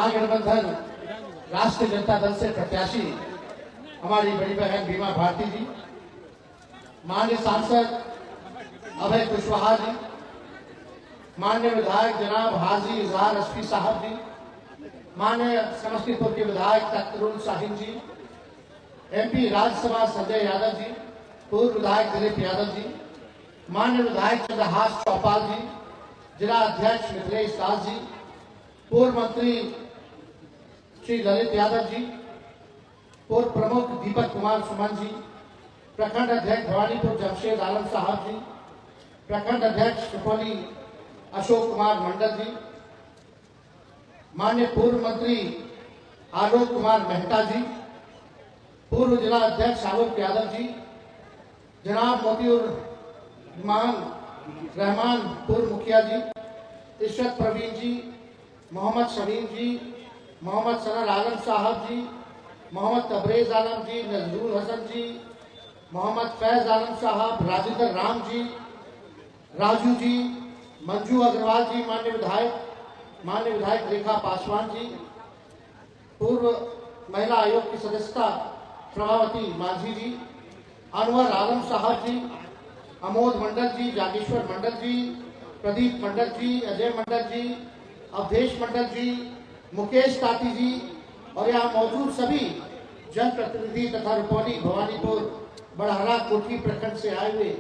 महागठबंधन राष्ट्रीय जनता दल से प्रत्याशी हमारी बड़ी बहन बीमा भारती जी, माननीय सांसद अभय कुशवाहा जी, माननीय विधायक जनाब हाजी इजहार एसपी साहब जी, माननीय समस्तीपुर के विधायक तख्तरुल शाहीन जी, एमपी राज्यसभा संजय यादव जी, पूर्व विधायक दिलीप यादव जी, माननीय विधायक चंद्रहास चौपाल जी, जिला अध्यक्ष मिथिलेश दास जी, पूर्व मंत्री श्री ललित यादव जी, पूर्व प्रमुख दीपक कुमार सुमन जी, प्रखंड अध्यक्ष भवानीपुर जमशेद आलम साहब जी, प्रखंड अध्यक्ष सुपौली अशोक कुमार मंडल जी, माननीय पूर्व मंत्री आलोक कुमार मेहता जी, पूर्व जिला अध्यक्ष आलोक यादव जी, जनाब मोतियुर रहमान पूर्व मुखिया जी, इशरत प्रवीण जी, मोहम्मद शमीम जी, मोहम्मद सनर आलम साहब जी, मोहम्मद तबरेज आलम जी, नजरुल हसन जी, मोहम्मद फैज आलम साहब, राजेंद्र राम जी, राजू जी, मंजू अग्रवाल जी, माननीय विधायक रेखा पासवान जी, पूर्व महिला आयोग की सदस्यता प्रभावती मांझी जी, अनवर आलम साहब जी, अमोद मंडल जी, जागेश्वर मंडल जी, प्रदीप मंडल जी, अजय मंडल जी, अवधेश मंडल जी, मुकेश ताती जी और यहाँ मौजूद सभी जनप्रतिनिधि तथा रुपौली, भवानीपुर, बड़हरा, कोठी प्रखंड से आए हुए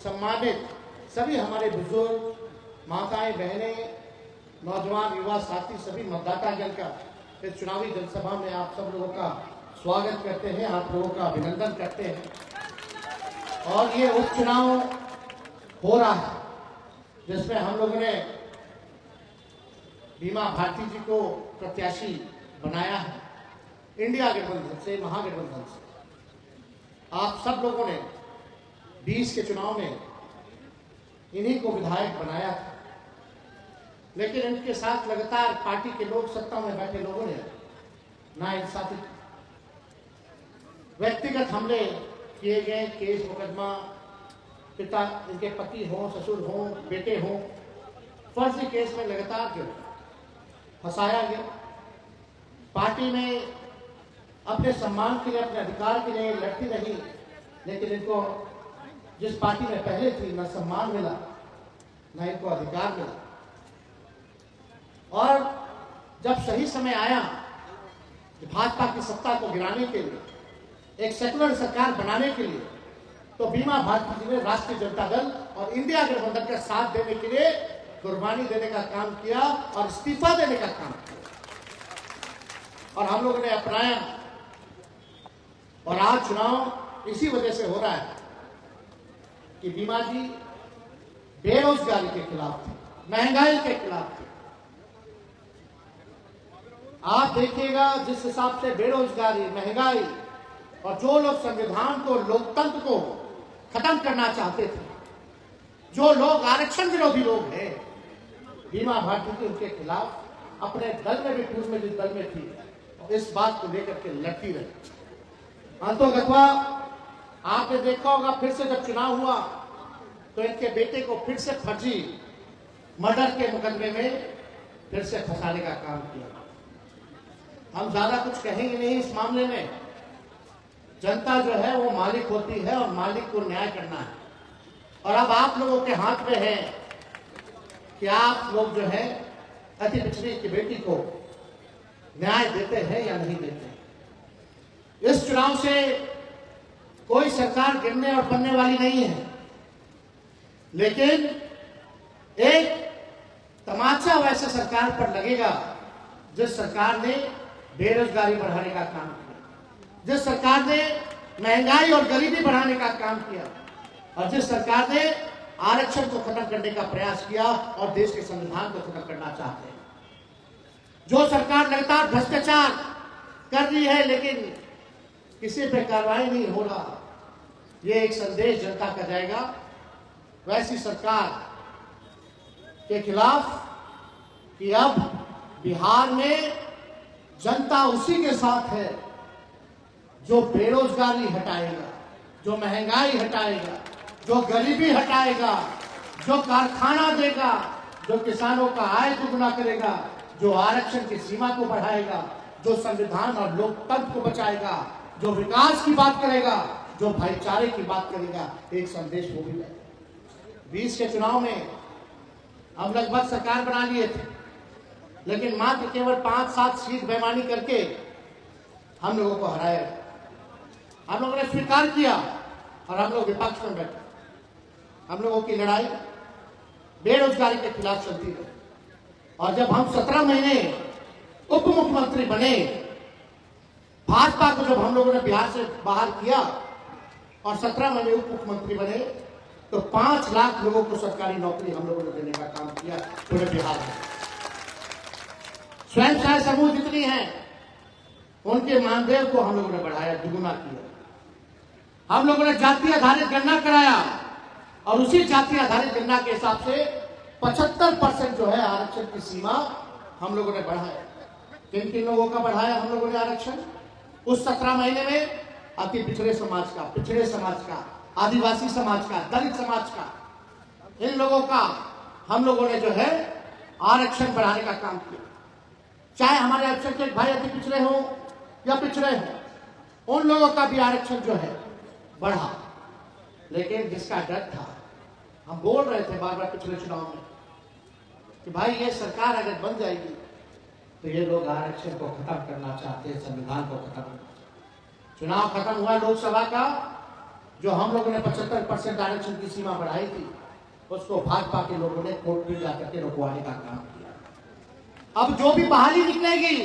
सम्मानित सभी हमारे बुजुर्ग, माताएं, बहनें, नौजवान, युवा साथी, सभी मतदाता जन का इस चुनावी जनसभा में आप सब लोगों का स्वागत करते हैं, आप लोगों का अभिनंदन करते हैं। और ये उपचुनाव हो रहा है जिसमें हम लोगों ने बीमा भारती जी को प्रत्याशी बनाया है इंडिया गठबंधन से, महागठबंधन से। आप सब लोगों ने 20 के चुनाव में इन्हीं को विधायक बनाया था, लेकिन इनके साथ लगातार पार्टी के लोग, सत्ता में बैठे लोगों ने नाइंसाफी, व्यक्तिगत हमले किए गए, केस मुकदमा, पिता इनके पति हो, ससुर हो, बेटे हो, फर्जी केस में लगातार जो फंसाया गया। पार्टी में अपने सम्मान के लिए, अपने अधिकार के लिए लड़ती रही, लेकिन इनको जिस पार्टी में पहले थी न सम्मान मिला न इनको अधिकार मिला। और जब सही समय आया भाजपा की सत्ता को गिराने के लिए, एक सेकुलर सरकार बनाने के लिए, तो बीमा भारती जी ने राष्ट्रीय जनता दल और इंडिया गठबंधन का साथ देने के लिए कुर्बानी देने का काम किया और इस्तीफा देने का काम किया और हम लोगों ने अपनाया। और आज चुनाव इसी वजह से हो रहा है कि बीमा जी बेरोजगारी के खिलाफ थे, महंगाई के खिलाफ थे। आप देखिएगा जिस हिसाब से बेरोजगारी, महंगाई और जो लोग संविधान को, लोकतंत्र को खत्म करना चाहते थे, जो लोग आरक्षण विरोधी लोग हैं, बीमा भारती जी उनके खिलाफ अपने दल में भी, पूर्व में जिस दल में थी, इस बात को लेकर के लड़ती रही। अंतोगत्वा आपने देखा होगा, फिर से जब चुनाव हुआ तो इनके बेटे को फिर से फर्जी मर्डर के मुकदमे में फिर से फंसाने का काम किया। हम ज्यादा कुछ कहेंगे नहीं इस मामले में। जनता जो है वो मालिक होती है और मालिक को न्याय करना है। और अब आप लोगों के हाथ में है कि आप लोग जो है अति पिछड़ी की बेटी को न्याय देते हैं या नहीं देते। इस चुनाव से कोई सरकार गिरने और बनने वाली नहीं है, लेकिन एक तमाचा वैसे सरकार पर लगेगा जिस सरकार ने बेरोजगारी बढ़ाने का काम किया, जिस सरकार ने महंगाई और गरीबी बढ़ाने का काम किया और जिस सरकार ने आरक्षण को खत्म करने का प्रयास किया और देश के संविधान को खत्म करना चाहते हैं। जो सरकार लगातार भ्रष्टाचार कर रही है लेकिन किसी पे कार्रवाई नहीं हो रहा, ये एक संदेश जनता का जाएगा। वैसी सरकार के खिलाफ कि अब बिहार में जनता उसी के साथ है जो बेरोजगारी हटाएगा, जो महंगाई हटाएगा, जो गरीबी हटाएगा, जो कारखाना देगा, जो किसानों का आय दुगना करेगा, जो आरक्षण की सीमा को बढ़ाएगा, जो संविधान और लोकतंत्र को बचाएगा, जो विकास की बात करेगा, जो भाईचारे की बात करेगा, एक संदेश वो भी देगा। 20 के चुनाव में हम लगभग सरकार बना लिए थे, लेकिन मात्र केवल 5-7 सीट बेईमानी करके हम लोगों को हराया। हम लोगों ने स्वीकार किया और हम लोग विपक्ष में बैठे। हम लोगों की लड़ाई बेरोजगारी के खिलाफ चलती रही, और जब हम 17 महीने उप मुख्यमंत्री बने, भाजपा को जब हम लोगों ने बिहार से बाहर किया और 17 महीने उप मुख्यमंत्री बने, तो 5 लाख लोगों को सरकारी नौकरी हम लोगों ने देने का काम किया पूरे बिहार में। स्वयं सहायता समूह जितनी हैं, उनके मानदेय को हम लोगों ने बढ़ाया, दुगुना किया। हम लोगों ने जाति आधारित गणना कराया और उसी जाति आधारित गणना के हिसाब से 75% जो है आरक्षण की सीमा हम लोगों ने बढ़ाया। किन किन लोगों का बढ़ाया हम लोगों ने आरक्षण? उस 17 महीने में अति पिछड़े समाज का, पिछड़े समाज का, आदिवासी समाज का, दलित समाज का, इन लोगों का हम लोगों ने जो है आरक्षण बढ़ाने का काम किया। चाहे हमारे अल्पसंख्यक भाई अति पिछड़े हो या पिछड़े हो, उन लोगों का भी आरक्षण जो है बढ़ा। लेकिन जिसका डर था, हम बोल रहे थे बार बार पिछले चुनाव में कि भाई ये सरकार अगर बन जाएगी तो ये लोग आरक्षण को खत्म करना चाहते हैं, संविधान को खत्म करना चाहते। चुनाव खत्म हुआ लोकसभा का, जो हम लोगों ने 75% आरक्षण की सीमा बढ़ाई थी, उसको भाजपा के लोगों ने कोर्ट में जाकर के रुकवाने का काम किया। अब जो भी बहाली निकलेगी,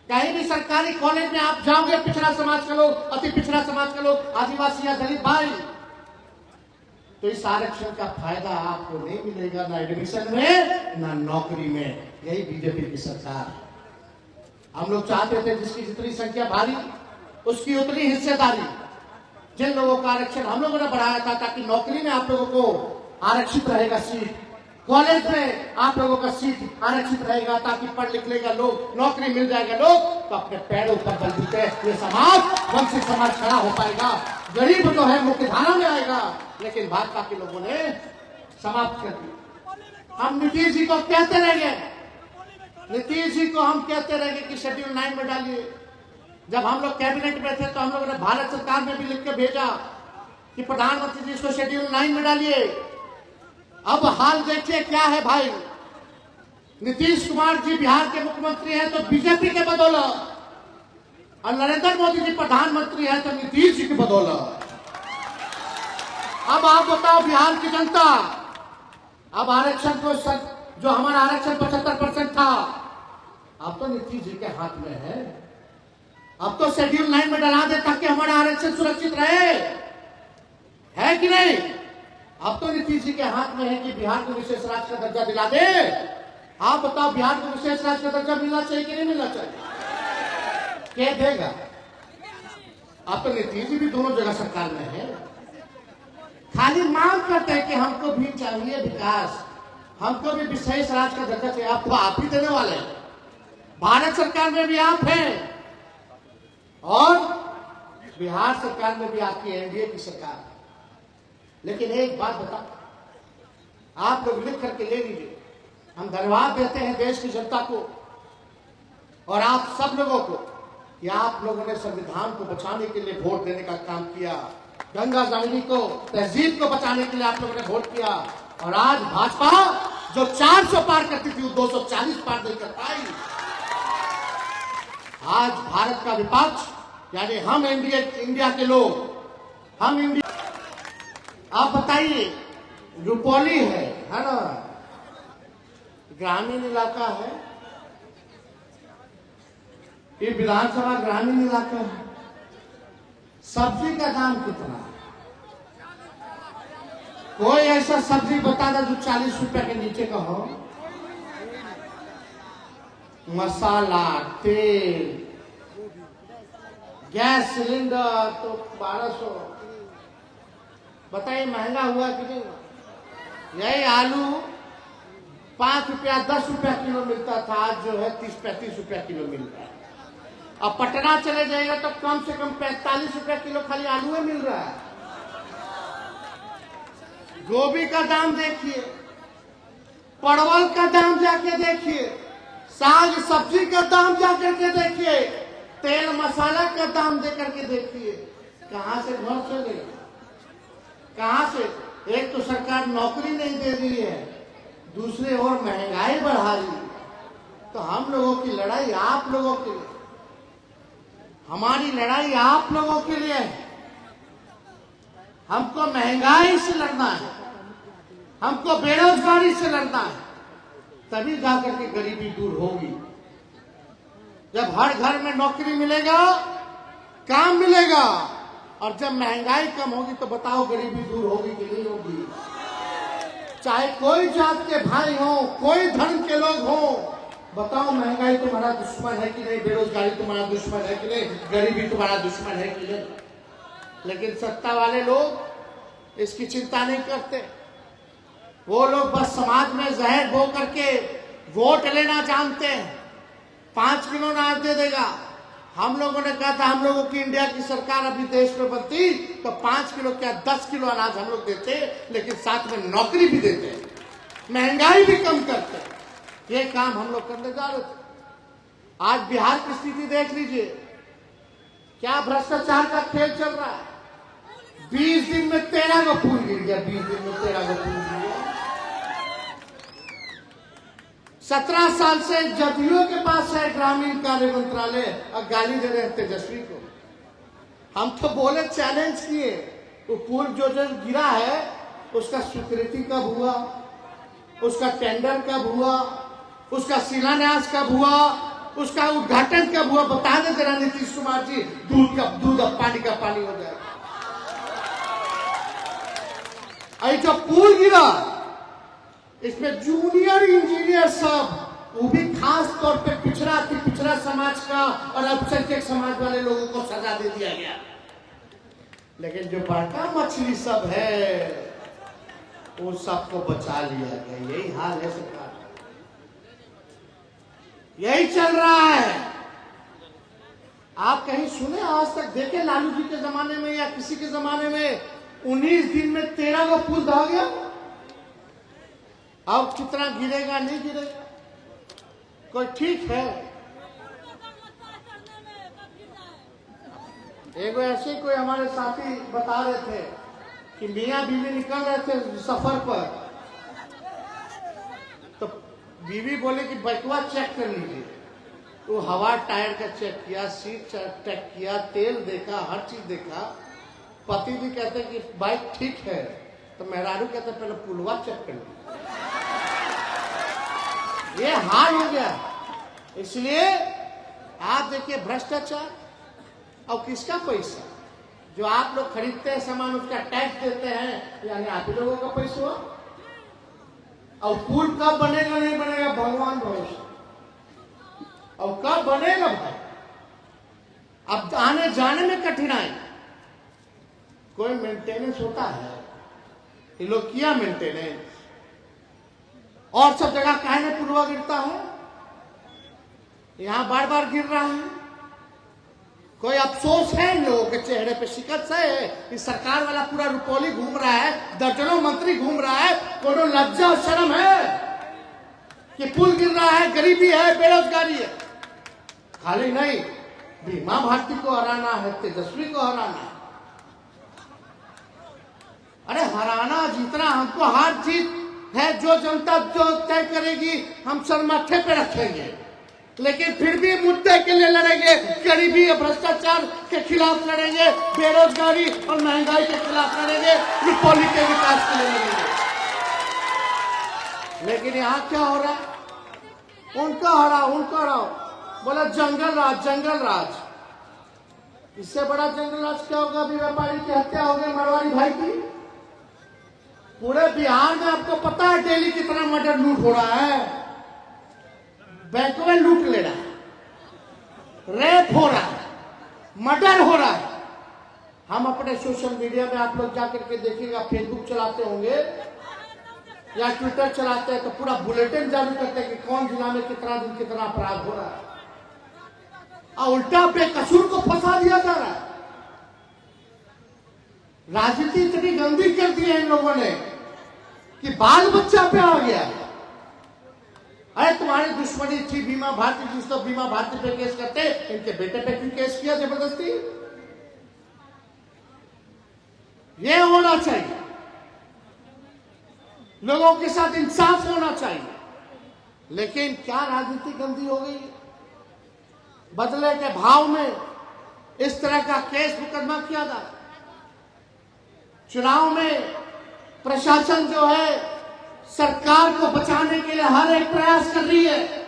कहीं भी सरकारी कॉलेज में आप जाओगे, पिछड़ा समाज के लोग, अति पिछड़ा समाज के लोग, आदिवासी या दलित भाई, तो इस आरक्षण का फायदा आपको नहीं मिलेगा, ना एडमिशन में ना नौकरी में। यही बीजेपी की सरकार है। हम लोग चाहते थे जिसकी जितनी संख्या भारी उसकी उतनी हिस्सेदारी। जिन लोगों का आरक्षण हम लोगों ने बढ़ाया था ताकि नौकरी में आप लोगों को आरक्षित रहेगा सीट, कॉलेज में आप लोगों का सीट आरक्षित रहेगा ताकि पढ़ लिख लेगा लोग, नौकरी मिल जाएगा लोग, तो अपने पैरों पर बलबूते ये समाज, वंचित समाज खड़ा हो पाएगा। गरीब जो है मुख्य धारा में आएगा। लेकिन भाजपा के लोगों ने समाप्त कर दिया। हम नीतीश जी को कहते रहेंगे, नीतीश जी को हम कहते रहेंगे कि शेड्यूल 9 में डालिए। जब हम लोग कैबिनेट में थे तो हम लोगों ने भारत सरकार में भी लिख के भेजा कि प्रधानमंत्री जी इसको शेड्यूल 9 में डालिए। अब हाल देखिए क्या है भाई, नीतीश कुमार जी बिहार के मुख्यमंत्री हैं तो बीजेपी के बदौलत, और नरेंद्र मोदी जी प्रधानमंत्री हैं तो नीतीश जी की बदौलत। अब आप बताओ बिहार की जनता, अब आरक्षण को जो हमारा आरक्षण 75% था, अब तो नीतीश जी के हाथ में है। अब तो शेड्यूल 9 में डला दे ताकि हमारा आरक्षण सुरक्षित रहे, है कि नहीं? अब तो नीतीश जी के हाथ में है कि बिहार को विशेष राज्य का दर्जा दिला दे। आप बताओ बिहार को विशेष राज्य का दर्जा मिलना चाहिए कि नहीं मिलना चाहिए? क्या देगा? अब तो नीतीश जी भी दोनों जगह सरकार में है, खाली मांग करते हैं कि हमको भी चाहिए विकास, हमको भी विशेष राज्य का दर्जा चाहिए। आपको आप ही देने वाले हैं, भारत सरकार में भी आप हैं और बिहार सरकार में भी आपकी एनडीए की सरकार है। लेकिन एक बात बता, आप लोग लिख करके ले लीजिए। हम धन्यवाद देते हैं देश की जनता को और आप सब लोगों को कि आप लोगों ने संविधान को बचाने के लिए वोट देने का काम किया, गंगा जमुनी को, तहजीब को बचाने के लिए आप लोगों ने वोट किया। और आज भाजपा जो 400 पार करती थी वो 240 पार नहीं कर पाई। आज भारत का विपक्ष यानी हम इंडिया के लोग, हम इंडिया, आप बताइए, रुपौली है ना, ग्रामीण इलाका है, ये विधानसभा ग्रामीण इलाका है। सब्जी का दाम कितना है? कोई ऐसा सब्जी बता दे जो 40 रुपए के नीचे का हो। मसाला, तेल, गैस सिलेंडर तो 1200। बताइए महंगा हुआ कि नहीं? यही आलू 5 रुपया 10 रुपया किलो मिलता था, आज जो है 30-35 रुपया किलो मिल रहा है। अब पटना चले जाएगा तो कम से कम 45 रुपया किलो खाली आलू में मिल रहा है। गोभी का दाम देखिए, परवल का दाम जाके देखिए, साग सब्जी का दाम जा करके देखिए, तेल मसाला का दाम दे करके देखिए, कहां से घर चलेगा, कहां से? एक तो सरकार नौकरी नहीं दे रही है, दूसरे ओर महंगाई बढ़ा रही है। तो हम लोगों की लड़ाई आप लोगों के लिए, हमारी लड़ाई आप लोगों के लिए है। हमको महंगाई से लड़ना है, हमको बेरोजगारी से लड़ना है, तभी जाकर के गरीबी दूर होगी। जब हर घर में नौकरी मिलेगा, काम मिलेगा, और जब महंगाई कम होगी तो बताओ गरीबी दूर होगी कि नहीं होगी? चाहे कोई जात के भाई हो, कोई धर्म के लोग हो, बताओ महंगाई तुम्हारा दुश्मन है कि नहीं, बेरोजगारी तुम्हारा दुश्मन है कि नहीं, गरीबी तुम्हारा दुश्मन है कि नहीं? लेकिन सत्ता वाले लोग इसकी चिंता नहीं करते। वो लोग बस समाज में जहर बो करके वोट लेना जानते हैं। 5 किलो अनाज दे देगा। हम लोगों ने कहा था हम लोगों की इंडिया की सरकार अभी देश में बनती तो 5 किलो क्या 10 किलो अनाज हम लोग देते, लेकिन साथ में नौकरी भी देते, महंगाई भी कम करते। ये काम हम लोग करने जा रहे थे। आज बिहार की स्थिति देख लीजिए, क्या भ्रष्टाचार का खेल चल रहा है। 20 दिन में 13 का पुल गिर गया, 20 दिन में 13 का पुल गिर गया। 17 साल से जदयू के पास है ग्रामीण कार्य मंत्रालय, और गाली दे रहे हैं तेजस्वी को। हम तो बोले, चैलेंज किए, वो पुल जो गिरा है उसका स्वीकृति कब हुआ, उसका टेंडर कब हुआ, उसका शिलान्यास कब हुआ, उसका उद्घाटन कब हुआ, बता दे जरा नीतीश कुमार जी। दूध का दूध अब पानी का पानी हो जाएगा। जो पुल गिरा इसमें जूनियर इंजीनियर सब, वो भी खास तौर पे पिछड़ा समाज का और अल्पसंख्यक समाज वाले लोगों को सजा दे दिया गया। लेकिन जो बड़का मछली सब है वो सबको बचा लिया गया। यही हाल है सरकार, यही चल रहा है। आप कहीं सुने आज तक, देखे लालू जी के जमाने में या किसी के जमाने में 19 दिन में 13 का पुल ढह गया? अब कितना गिरेगा, नहीं गिरेगा, कोई ठीक है। एक ऐसे कोई हमारे साथी बता रहे थे कि मियां बीवी निकल रहे थे सफर पर, तो बीवी बोले कि बैकवा चेक कर लीजिए। वो हवा टायर का चेक किया, सीट चेक किया, तेल देखा, हर चीज देखा। पति जी कहते कि बाइक ठीक है, तो मेहरारू कहते पहले पुलवा चेक कर लीजिए। ये हाल हो गया। इसलिए आप देखिए भ्रष्टाचार, और किसका पैसा? जो आप लोग खरीदते हैं सामान उसका टैक्स देते हैं, यानी आप ही लोगों का पैसा हुआ। और पुल कब बनेगा नहीं बनेगा भगवान भरोसे, और कब बनेगा भाई? अब आने जाने में कठिनाई, कोई मेंटेनेंस होता है? ये लोग किया मेंटेनेंस? और सब जगह काहे में पुलवा गिरता है, यहां बार बार गिर रहा है। कोई अफसोस है इन लोगों के चेहरे पे, शिकस्त है कि सरकार वाला पूरा रुपौली घूम रहा है, दर्जनों मंत्री घूम रहा है, कोनो लज्जा और शर्म है कि पुल गिर रहा है, गरीबी है, बेरोजगारी है। खाली नहीं, बीमा भारती को हराना है, तेजस्वी को हराना है। अरे हराना जीतना हमको, हार जीत है जो जनता जो तय करेगी हम सर माथे पे रखेंगे, लेकिन फिर भी मुद्दे के लिए लड़ेंगे। गरीबी और भ्रष्टाचार के खिलाफ लड़ेंगे, बेरोजगारी और महंगाई के खिलाफ लड़ेंगे, रुपौली के विकास के लिए लड़ेंगे। लेकिन यहाँ क्या हो रहा है? उनका हराओ, बोला जंगल राज, जंगल राज। इससे बड़ा जंगल राज क्या होगा? अभी व्यापारी की हत्या हो गई, मारवाड़ी भाई की। पूरे बिहार में आपको पता है डेली कितना मर्डर लूट हो रहा है, बैंक में लूट ले रहा है, रेप हो रहा है, मर्डर हो रहा है। हम अपने सोशल मीडिया में आप लोग जाकर के देखिएगा, फेसबुक चलाते होंगे या ट्विटर चलाते हैं तो पूरा बुलेटिन जारी करते हैं कि कौन जिला में कितना दिन कितना अपराध हो रहा है, और उल्टा बेकसूर को फंसा दिया जा रहा है। राजनीति इतनी गंदी कर दी है इन लोगों ने कि बाल बच्चा पे आ गया। अरे तुम्हारी दुश्मनी थी बीमा भारती, जिस तो बीमा भारती पे केस करते, इनके बेटे पे क्यों केस किया जबरदस्ती? ये होना चाहिए, लोगों के साथ इंसाफ होना चाहिए। लेकिन क्या राजनीति गंदी हो गई है? बदले के भाव में इस तरह का केस मुकदमा किया था। चुनाव में प्रशासन जो है सरकार को बचाने के लिए हर एक प्रयास कर रही है,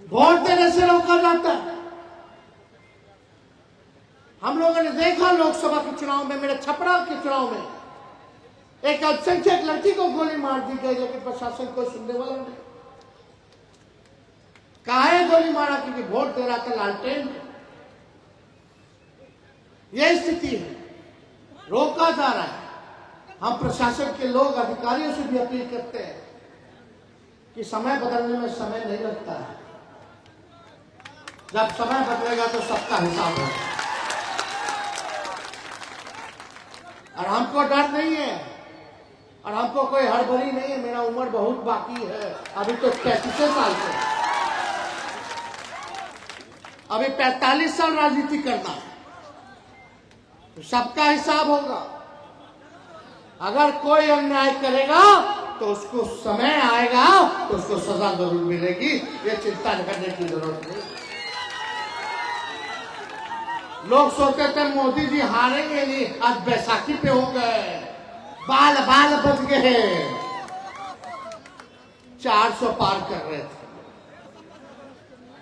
वोट देने से रोका जाता है। हम लोगों ने देखा लोकसभा के चुनाव में, मेरे छपरा के चुनाव में एक अल्पसंख्यक लड़की को गोली मार दी गई, लेकिन प्रशासन कोई सुनने वाला नहीं। काहे गोली मारा? क्योंकि वोट दे रहा था लालटेन। यह स्थिति है, रोका जा रहा है। हम प्रशासन के लोग अधिकारियों से भी अपील करते हैं कि समय बदलने में समय नहीं लगता है, जब समय बदलेगा तो सबका हिसाब होगा। और हमको डर नहीं है और हमको कोई हड़बड़ी नहीं है। मेरा उम्र बहुत बाकी है, अभी तो 35 साल से, अभी 45 साल राजनीति करना है, तो सबका हिसाब होगा। अगर कोई अन्याय करेगा तो उसको समय आएगा तो उसको सजा जरूर मिलेगी, ये चिंता करने की जरूरत नहीं। लोग सोचते थे मोदी जी हारेंगे नहीं, आज बैसाखी पे हो गए, बाल बाल बच गए, 400 पार कर रहे थे।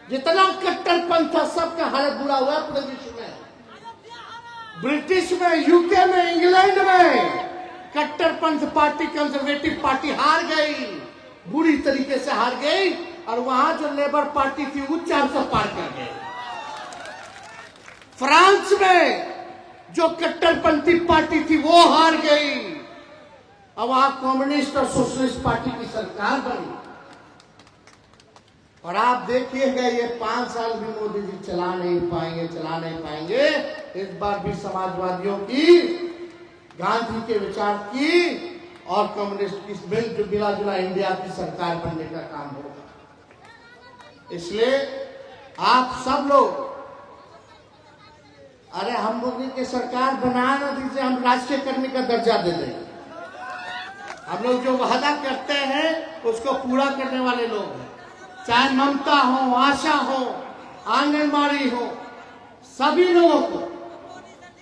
जितना कट्टरपंथ था सबका हालत बुरा हुआ है पूरे विश्व में। ब्रिटिश में, यूके में, इंग्लैंड में कट्टरपंथ पार्टी, कंजर्वेटिव पार्टी हार गई, बुरी तरीके से हार गई। और वहां जो लेबर पार्टी थी वो 400 पार कर गई। फ्रांस में जो कट्टरपंथी पार्टी थी वो हार गई, और वहां कम्युनिस्ट और सोशलिस्ट पार्टी की सरकार बनी। और आप देखिएगा ये 5 साल भी मोदी जी चला नहीं पाएंगे। इस बार भी समाजवादियों की, गांधी के विचार की और कम्युनिस्ट की मिला जुला इंडिया की सरकार बनने का काम होगा। इसलिए आप सब लोग, अरे हम लोग की सरकार बना ना दीजिए, हम राष्ट्रीय कर्मी का दर्जा दे देंगे। हम लोग जो वादा करते हैं उसको पूरा करने वाले लोग हैं। चाहे ममता हो, आशा हो, आंगनबाड़ी हो, सभी लोगों को,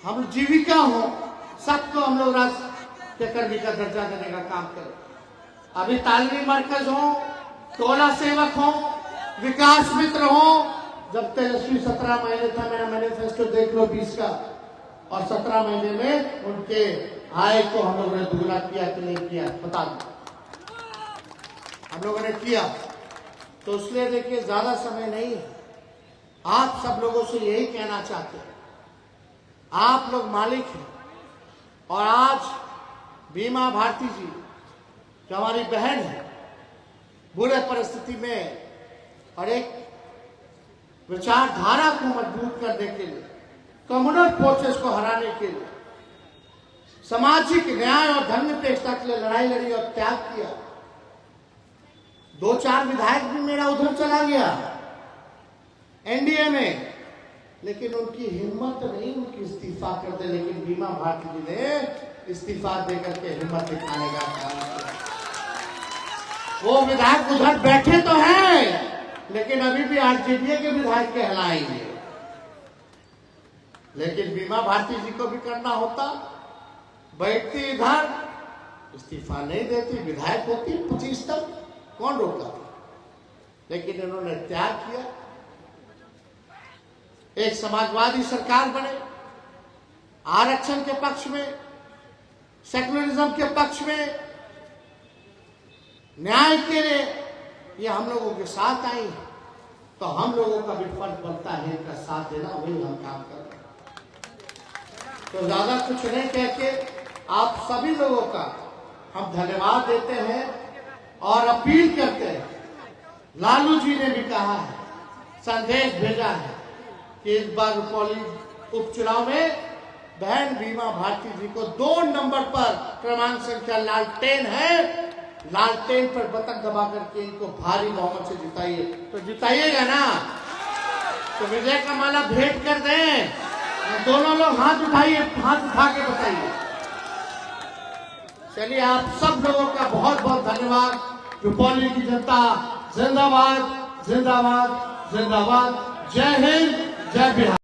हम जीविका हो, सबको हम लोग राष्ट्रीय कर्मी का दर्जा देने का काम करें। अभी तालीमी मरकज हो, टोला सेवक हो, विकास मित्र हो। जब तेजस्वी 17 महीने था, मेरा मैनिफेस्टो देख लो 20 का, और 17 महीने में उनके आय को हम लोगों ने दुगना किया कि नहीं किया बता दो। हम लोगों ने किया। तो इसलिए देखिए ज्यादा समय नहीं है, आप सब लोगों से यही कहना चाहते हैं, आप लोग मालिक हैं। और आज बीमा भारती जी जो हमारी बहन है, बुरे परिस्थिति में और एक विचारधारा को मजबूत करने के लिए, कम्युनल फोर्सेस को हराने के लिए, सामाजिक न्याय और धर्मनिरपेक्षता के लिए लड़ाई लड़ी और त्याग किया। 2-4 विधायक भी मेरा उधर चला गया एनडीए में, लेकिन उनकी हिम्मत नहीं, उनकी इस्तीफा कर दे। लेकिन बीमा भारती जी ने इस्तीफा देकर के हिम्मत दिखाने का काम किया। वो विधायक उधर बैठे तो हैं, लेकिन अभी भी आरजेडी के विधायक कहलाएंगे। लेकिन बीमा भारती जी को भी करना होता, बैठती इधर, इस्तीफा नहीं देती, विधायक होती 25 तक, कौन रोका? लेकिन इन्होंने त्याग किया। एक समाजवादी सरकार बने, आरक्षण के पक्ष में, सेकुलरिज्म के पक्ष में, न्याय के लिए ये हम लोगों के साथ आई है। तो हम लोगों का भी फर्ज बनता है इनका साथ देना, वही हम काम कर रहे हैं। तो ज्यादा कुछ नहीं कह के आप सभी लोगों का हम धन्यवाद देते हैं और अपील करते हैं। लालू जी ने भी कहा है, संदेश भेजा है कि इस बार रुपौली उपचुनाव में बहन बीमा भारती जी को 2 नंबर पर क्रमांक संख्या लालटेन है, लालटेन पर बटन दबा करके इनको भारी बहुमत से जिताइए। तो जिताइएगा ना? तो विजय का माला भेंट कर दें। दोनों लोग हाथ उठाइए, हाथ उठा के बताइए। चलिए, आप सब लोगों का बहुत बहुत धन्यवाद। रुपौली की जनता जिंदाबाद, जिंदाबाद, जिंदाबाद। जय हिंद, जय बिहार।